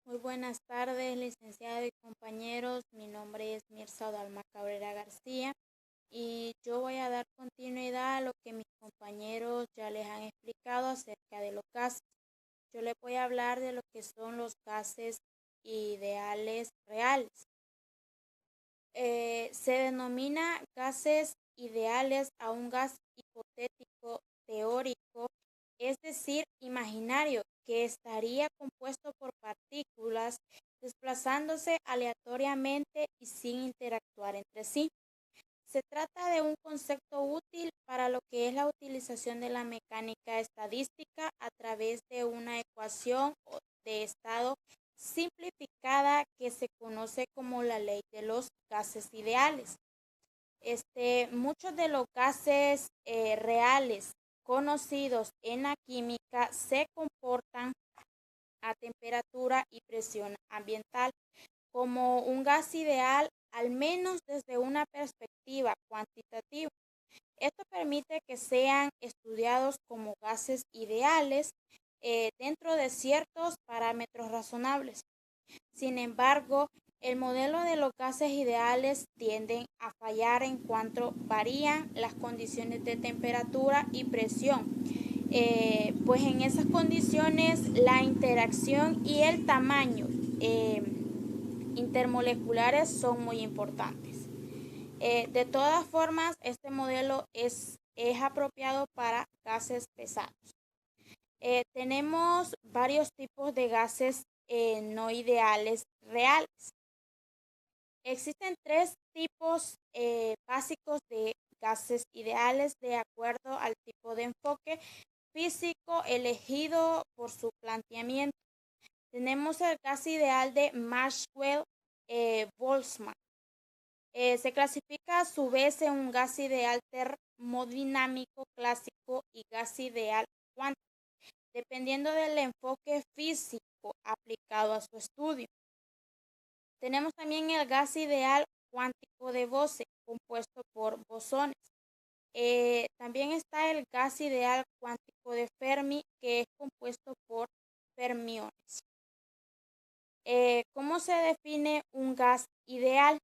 Muy buenas tardes, licenciado y compañeros. Mi nombre es Mirza Dalma Cabrera García y yo voy a dar continuidad a lo que mis compañeros ya les han explicado acerca de los gases. Yo les voy a hablar de lo que son los gases ideales reales. Se denomina gases ideales a un gas hipotético teórico, es decir, imaginario, que estaría compuesto por partículas desplazándose aleatoriamente y sin interactuar entre sí. Se trata de un concepto útil para lo que es la utilización de la mecánica estadística a través de una ecuación de estado simplificada que se conoce como la ley de los gases ideales. Muchos de los gases reales conocidos en la química se comportan a temperatura y presión ambiental como un gas ideal, al menos desde una perspectiva cuantitativa. Esto permite que sean estudiados como gases ideales dentro de ciertos parámetros razonables. Sin embargo, el modelo de los gases ideales tienden a fallar en cuanto varían las condiciones de temperatura y presión. Pues en esas condiciones la interacción y el tamaño intermoleculares son muy importantes. De todas formas, este modelo es apropiado para gases pesados. Tenemos varios tipos de gases no ideales reales. Existen tres tipos básicos de gases ideales de acuerdo al tipo de enfoque físico elegido por su planteamiento. Tenemos el gas ideal de Maxwell-Boltzmann. Se clasifica a su vez en un gas ideal termodinámico clásico y gas ideal cuántico, dependiendo del enfoque físico aplicado a su estudio. Tenemos también el gas ideal cuántico de Bose, compuesto por bosones. También está el gas ideal cuántico de Fermi, que es compuesto por fermiones. ¿Cómo se define un gas ideal?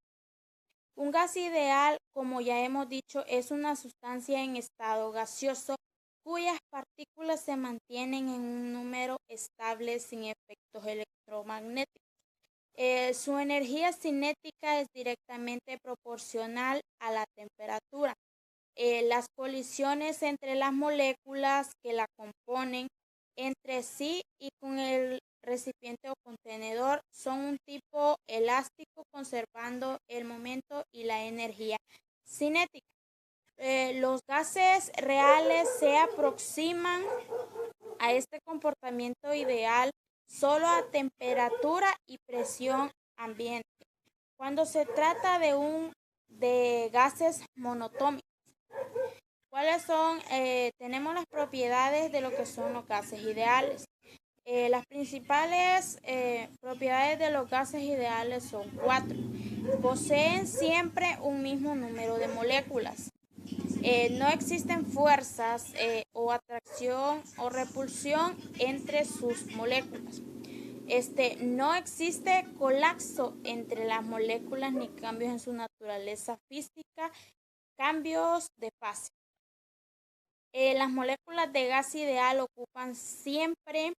Un gas ideal, como ya hemos dicho, es una sustancia en estado gaseoso cuyas partículas se mantienen en un número estable sin efectos electromagnéticos. Su energía cinética es directamente proporcional a la temperatura. Las colisiones entre las moléculas que la componen entre sí y con el recipiente o contenedor son un tipo elástico, conservando el momento y la energía cinética. Los gases reales se aproximan a este comportamiento ideal solo a temperatura y presión ambiente. Cuando se trata de gases monotómicos, ¿cuáles son? Tenemos las propiedades de lo que son los gases ideales. Las principales propiedades de los gases ideales son 4. Poseen siempre un mismo número de moléculas. No existen fuerzas o atracción o repulsión entre sus moléculas. No existe colapso entre las moléculas ni cambios en su naturaleza física, cambios de fase. Las moléculas de gas ideal ocupan siempre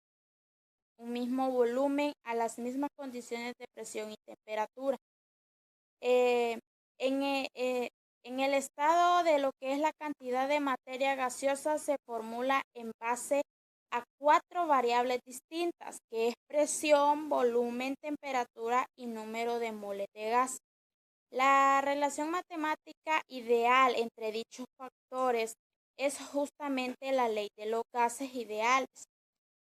un mismo volumen a las mismas condiciones de presión y temperatura. Eh, en, en el estado de lo que es la cantidad de materia gaseosa se formula en base a 4 variables distintas, que es presión, volumen, temperatura y número de moles de gas. La relación matemática ideal entre dichos factores es justamente la ley de los gases ideales.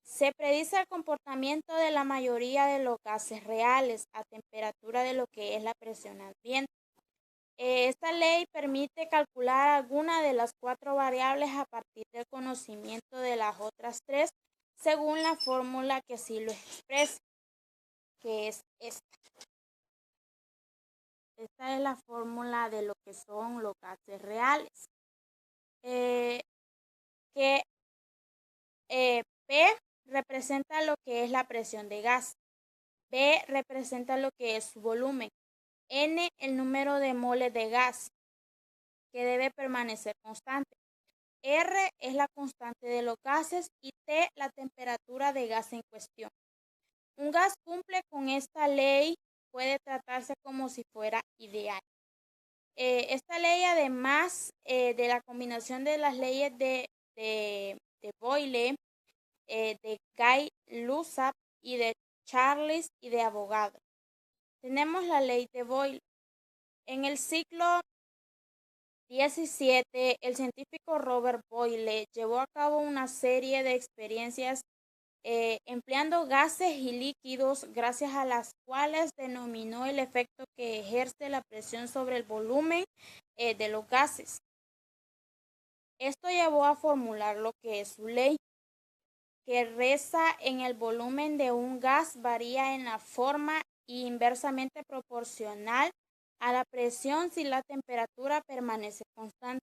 Se predice el comportamiento de la mayoría de los gases reales a temperatura de lo que es la presión ambiente. Esta ley permite calcular alguna de las 4 variables a partir del conocimiento de las otras 3, según la fórmula que así lo expresa, que es esta. Esta es la fórmula de lo que son los gases reales. Que P representa lo que es la presión de gas. B representa lo que es su volumen. N el número de moles de gas que debe permanecer constante. R es la constante de los gases y T la temperatura de gas en cuestión. Un gas cumple con esta ley, puede tratarse como si fuera ideal. Esta ley, además de la combinación de las leyes de Boyle, de Gay-Lussac y de Charles y de Avogadro. Tenemos la ley de Boyle. En el siglo XVII, el científico Robert Boyle llevó a cabo una serie de experiencias empleando gases y líquidos, gracias a las cuales denominó el efecto que ejerce la presión sobre el volumen de los gases. Esto llevó a formular lo que es su ley, que reza en el volumen de un gas varía en la forma inversamente proporcional a la presión si la temperatura permanece constante.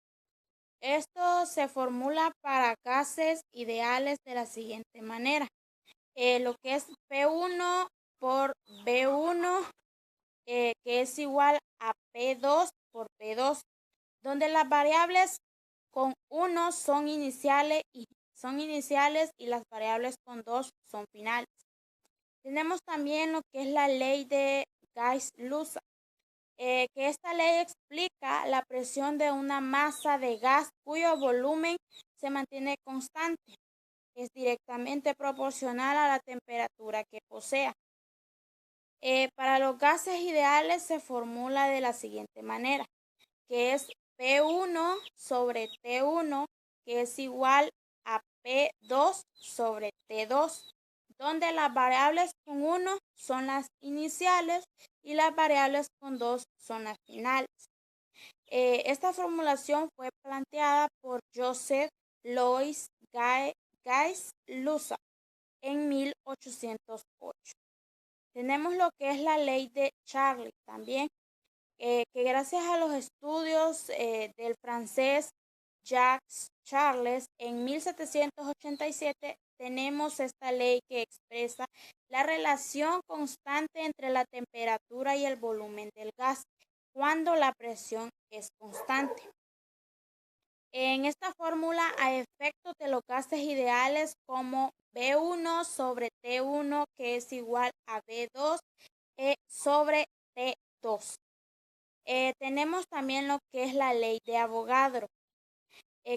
Esto se formula para gases ideales de la siguiente manera. Lo que es P1 por B1, que es igual a P2 por P2, donde las variables con 1 son iniciales y las variables con 2 son finales. Tenemos también lo que es la ley de Gay-Lussac, que esta ley explica la presión de una masa de gas cuyo volumen se mantiene constante. Es directamente proporcional a la temperatura que posea. Para los gases ideales se formula de la siguiente manera, que es P1 sobre T1, que es igual a P2 sobre T2, donde las variables con 1 son las iniciales y las variables con 2 son las finales. Esta formulación fue planteada por Joseph Louis Gay-Lussac en 1808. Tenemos lo que es la ley de Charles también, que gracias a los estudios del francés Jacques Charles en 1787 tenemos esta ley que expresa la relación constante entre la temperatura y el volumen del gas cuando la presión es constante. En esta fórmula, a efectos de los gases ideales como B1 sobre T1, que es igual a B2 sobre T2. Tenemos también lo que es la ley de Avogadro,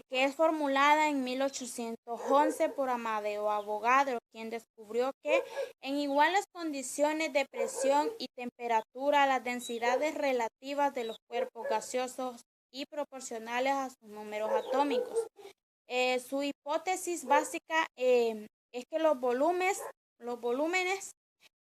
que es formulada en 1811 por Amadeo Avogadro, quien descubrió que en iguales condiciones de presión y temperatura, las densidades relativas de los cuerpos gaseosos y proporcionales a sus números atómicos. Su hipótesis básica es que los volúmenes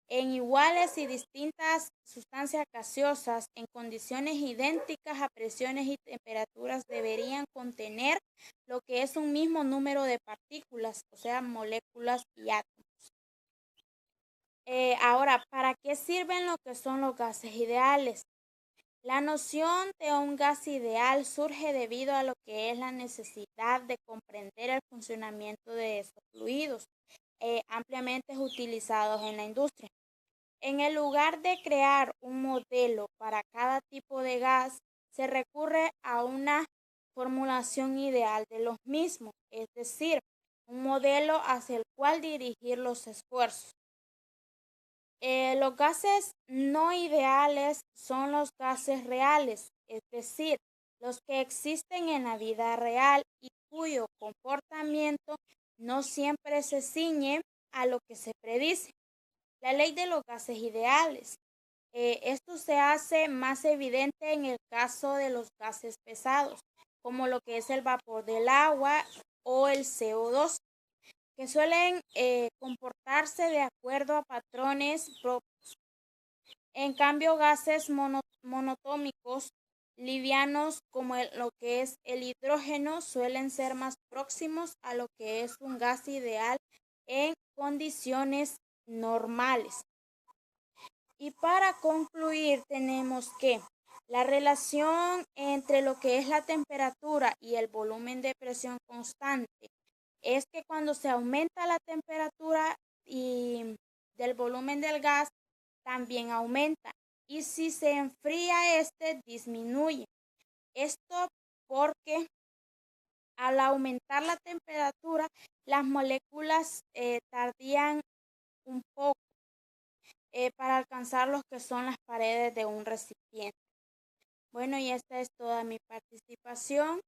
en iguales y distintas sustancias gaseosas en condiciones idénticas a presiones y temperaturas deberían contener lo que es un mismo número de partículas, o sea, moléculas y átomos. Ahora, ¿para qué sirven lo que son los gases ideales? La noción de un gas ideal surge debido a lo que es la necesidad de comprender el funcionamiento de estos fluidos, ampliamente utilizados en la industria. En el lugar de crear un modelo para cada tipo de gas, se recurre a una formulación ideal de los mismos, es decir, un modelo hacia el cual dirigir los esfuerzos. Los gases no ideales son los gases reales, es decir, los que existen en la vida real y cuyo comportamiento no siempre se ciñe a lo que se predice. La ley de los gases ideales. Esto se hace más evidente en el caso de los gases pesados, como lo que es el vapor del agua o el CO2, que suelen comportarse de acuerdo a patrones propios. En cambio, gases monotómicos livianos como lo que es el hidrógeno suelen ser más próximos a lo que es un gas ideal en condiciones normales. Y para concluir tenemos que la relación entre lo que es la temperatura y el volumen de presión constante es que cuando se aumenta la temperatura y del volumen del gas, también aumenta y si se enfría este disminuye. Esto porque al aumentar la temperatura las moléculas tardían un poco para alcanzar los que son las paredes de un recipiente. Bueno, y esta es toda mi participación.